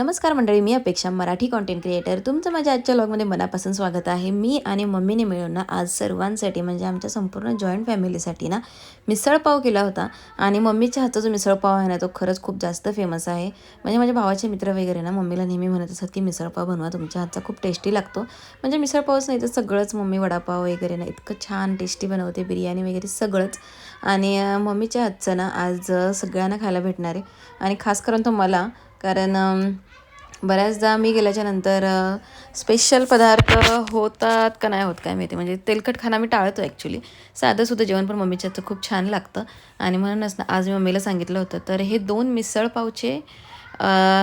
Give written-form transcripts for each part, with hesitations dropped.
नमस्कार मंडळी, मी अपेक्षा मराठी कंटेंट क्रिएटर. तुमचं माझ्या आजच्या व्लॉगमध्ये मनापासून स्वागत आहे. मी आणि मम्मीने मिळून ना आज सर्वांसाठी म्हणजे आमच्या संपूर्ण जॉईंट फॅमिलीसाठी ना मिसळपाव केला होता. आणि मम्मीच्या हातचा जो मिसळपाव आहे ना तो खरंच खूप जास्त फेमस आहे. म्हणजे माझ्या भावाचे मित्र वगैरे ना मम्मीला नेहमी म्हणत असतात की मिसळपाव बनवा, तुमच्या हातचा खूप टेस्टी लागतो. म्हणजे मिसळपावच नाही तर सगळंच मम्मी वडापाव वगैरे ना इतकं छान टेस्टी बनवते, बिर्याणी वगैरे सगळंच. आणि मम्मीच्या हातचं ना आज सगळ्यांना खायला भेटणार आहे. आणि खास करून तो मला, कारण बऱ्याचदा मी गेल्याच्यानंतर स्पेशल पदार्थ होतात का नाही होत काय माहिती. म्हणजे तेलकट खाणं मी टाळतो ॲक्च्युली. साधंसुद्धा जेवण पण मम्मीच्या हातचं खूप छान लागतं. आणि म्हणूनच ना आज मी मम्मीला सांगितलं होतं. तर हे 2 मिसळपावचे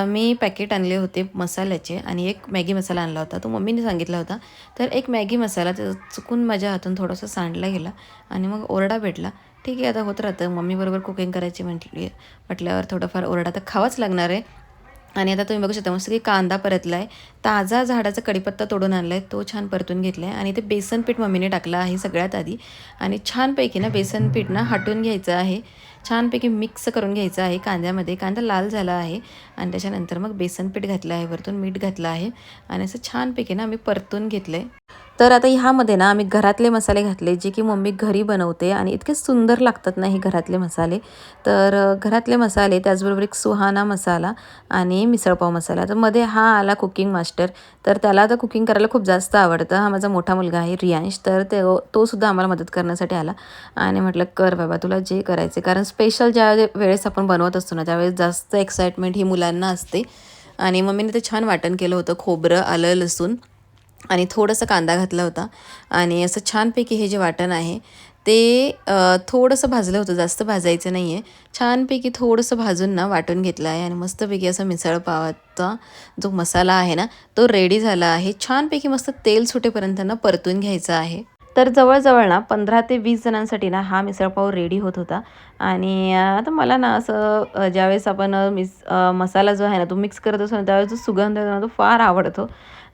मी पॅकेट आणले होते मसाल्याचे आणि एक मॅगी मसाला आणला होता. तो मम्मीने सांगितला होता. तर एक मॅगी मसाला चुकून माझ्या हातून थोडासा सांडला गेला आणि मग ओरडा भेटला. ठीक आहे, आता होत राहतं. मम्मीबरोबर कुकिंग करायची म्हटल्यावर थोडंफार ओरडा तर खावाच लागणार आहे. आणि आता तुम्ही बघू शकता मस्त की कांदा परतला आहे. ताजा झाडाचा कढीपत्ता तोडून आणला आहे, तो छान परतून घेतला आहे. आणि ते बेसन पीठ मम्मीने टाकलं आहे सगळ्यात आधी. आणि छानपैकी ना बेसन पीठ ना हटून घ्यायचं आहे. छानपैकी मिक्स करून घ्यायचं आहे कांद्यामध्ये. कांदा लाल झाला आहे आणि त्याच्यानंतर मग बेसन पीठ घातलं आहे, वरतून मीठ घातलं आहे आणि असं छानपैकी ना आम्ही परतून घेतलं आहे. तर आता ह्यामध्ये ना आम्ही घरातले मसाले घातले, जे की मम्मी घरी बनवते आणि इतके सुंदर लागतात ना हे घरातले मसाले. तर घरातले मसाले, त्याचबरोबर एक सुहाना मसाला आणि मिसळपाव मसाला. तर मध्ये हा आला कुकिंग मास्टर. तर त्याला आता कुकिंग करायला खूप जास्त आवडतं. हा माझा मोठा मुलगा आहे रियांश. तर तो सुद्धा आम्हाला मदत करण्यासाठी आला आणि म्हटलं कर बाबा तुला जे करायचे. कारण स्पेशल ज्या वेळेस आपण बनवत असतो ना त्यावेळेस जास्त एक्साइटमेंट ही मुलांना असते. आणि मम्मीने ते छान वाटण केलं होतं, खोबरं, आलं, लसूण आणि थोडंसं कांदा घातला होता. आणि असं छानपैकी हे जे वाटण आहे ते थोडंसं भाजलं होतं, जास्त भाजायचं नाही आहे. छानपैकी थोडंसं भाजून ना वाटून घेतलं आहे आणि मस्तपैकी असं मिसळपावाचा जो मसाला आहे ना तो रेडी झाला आहे. छानपैकी मस्त तेल सुटेपर्यंत ना परतून घ्यायचं आहे. तर जवळजवळ ना 15 ते 20 जणांसाठी ना हा मिसळपाव रेडी होत होता. आणि आता मला ना असं ज्यावेळेस आपण मसाला जो आहे ना तो मिक्स करत असतो ना त्यावेळेस जो सुगंध येतो ना तो फार आवडतो.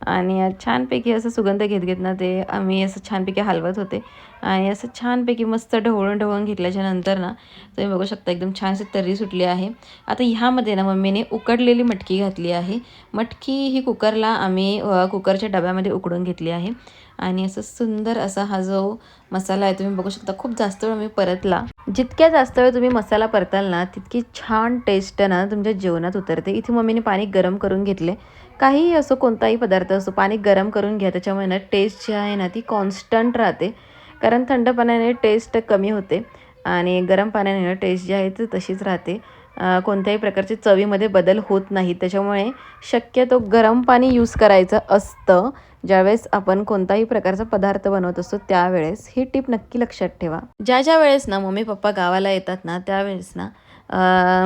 आणि छानपैकी असं सुगंध घेत घेत ना ते आम्ही असं छानपैकी हलवत होते. आणि असं छानपैकी मस्त ढवळून ढवळून घेतल्याच्या नंतर ना तुम्ही बघू शकता एकदम छानशी तर्री सुटली आहे. आता ह्यामध्ये ना मम्मीने उकडलेली मटकी घातली आहे. मटकी ही कुकरला आम्ही कुकरच्या डब्यामध्ये उकडून घेतली आहे. आणि असं सुंदर असा हा जो मसाला आहे तुम्ही बघू शकता, खूप जास्त वेळ मी परतला. जितक्या जास्त वेळ तुम्ही मसाला परताल ना तितकी छान टेस्ट ना तुमच्या जेवणात उतरते. इथे मम्मीने पाणी गरम करून घेतले. काहीही असो, कोणताही पदार्थ असो, पाणी गरम करून घ्या. त्याच्यामुळे ना टेस्ट जी आहे ना ती कॉन्स्टंट राहते. कारण थंड पाण्याने टेस्ट कमी होते आणि गरम पाण्याने ना टेस्ट जी आहे ती तशीच राहते. कोणत्याही प्रकारचे चवीमध्ये बदल होत नाही. त्याच्यामुळे शक्यतो गरम पाणी यूज करायचं असतं ज्यावेळेस आपण कोणताही प्रकारचा पदार्थ बनवत असतो त्यावेळेस. ही टिप नक्की लक्षात ठेवा. ज्या वेळेस ना मम्मी पप्पा गावाला येतात ना त्यावेळेस ना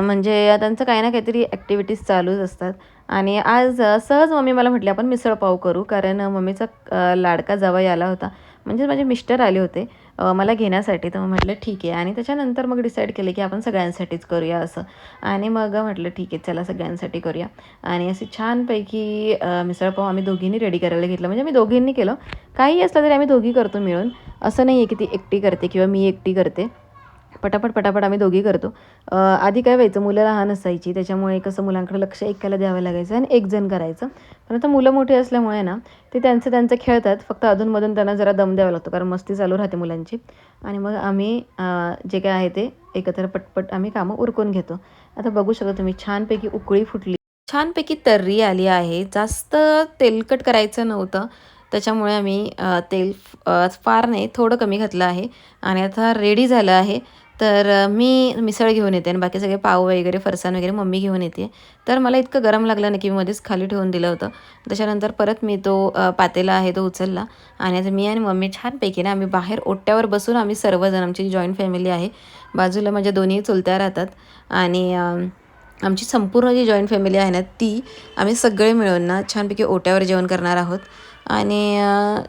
म्हणजे त्यांचं काही ना काहीतरी ॲक्टिव्हिटीज चालूच असतात. आणि आज सहज मम्मी मला म्हटली आपण मिसळपाव करू, कारण मम्मीचा लाडका जावई आला होता. म्हणजे माझे मिस्टर आले होते मला घेण्यासाठी. तर मग म्हटलं ठीक आहे. आणि त्याच्यानंतर मग डिसाईड केलं की आपण सगळ्यांसाठीच करूया असं. आणि मग म्हटलं ठीक आहे चला सगळ्यांसाठी करूया. आणि असे छानपैकी मिसळपाव आम्ही दोघींनी रेडी करायला घेतलं. म्हणजे मी दोघींनी केलं. काही असलं तरी आम्ही दोघी करतो मिळून. असं नाही आहे की ती एकटी करते किंवा मी एकटी करते. पटापट पटापट आम्ही दोघी करतो. आधी काय व्हायचं, मुलं लहान असायची त्याच्यामुळे कसं मुलांकडे लक्ष एकाला द्यावं लागायचं आणि एक जण करायचं. पण आता मुलं मोठी असल्यामुळे ना ते त्यांचं खेळतात. फक्त अधूनमधून त्यांना जरा दम द्यावा लागतो, कारण मस्ती चालू राहते मुलांची. आणि मग आम्ही जे काय आहे ते एकत्र पटपट आम्ही कामं उरकून घेतो. आता बघू शकता तुम्ही छानपैकी उकळी फुटली, छानपैकी तर्री आली आहे. जास्त तेलकट करायचं नव्हतं त्याच्यामुळे आम्ही तेल फार नाही थोडं कमी घातलं आहे. आणि आता रेडी झालं आहे. तर मी मिसळ घेऊन येते आणि बाकी सगळे पाव वगैरे फरसाण वगैरे मम्मी घेऊन येते. तर मला इतकं गरम लागलं ना की मी मध्येच खाली ठेवून दिलं होतं. त्याच्यानंतर परत मी तो पातेला आहे तो उचलला. आणि आता मी आणि मम्मी छानपैकी ना आम्ही बाहेर ओट्यावर बसून आम्ही सर्वजण, आमची जॉईंट फॅमिली आहे, बाजूला माझ्या दोन्ही चुलत्या राहतात. आणि आमची संपूर्ण जी जॉईंट फॅमिली आहे ना ती आम्ही सगळे मिळून ना छानपैकी ओट्यावर जेवण करणार आहोत. आणि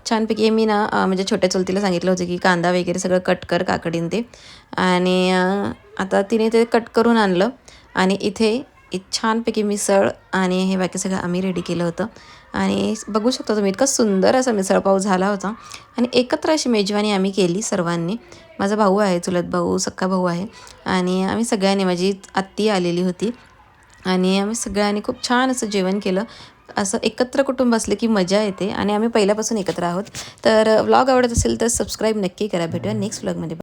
छानपैकी मी ना म्हणजे छोट्या चुलतीला सांगितलं होतं की कांदा वगैरे सगळं कट कर काकडीन ते. आणि आता तिने ते कट करून आणलं. आणि इथे एक छानपैकी मिसळ आणि हे बाकी सगळं आम्ही रेडी केलं होतं. आणि बघू शकता तुम्ही इतका सुंदर असा मिसळपाव झाला होता. आणि एकत्र अशी मेजवानी आम्ही केली सर्वांनी. माझा भाऊ आहे, चुलत भाऊ, सख्खा भाऊ आहे. आणि आम्ही सगळ्यांनी, माझी आत्ती आलेली होती आणि आम्ही सगळ्यांनी खूप छान असं जेवण केलं. असं एकत्र कुटुंब असलं की मजा येते आणि आम्ही पहिल्यापासून एकत्र आहोत. तर व्लॉग आवडत असेल तर सबस्क्राईब नक्की करा. भेटूया नेक्स्ट व्लॉगमध्ये.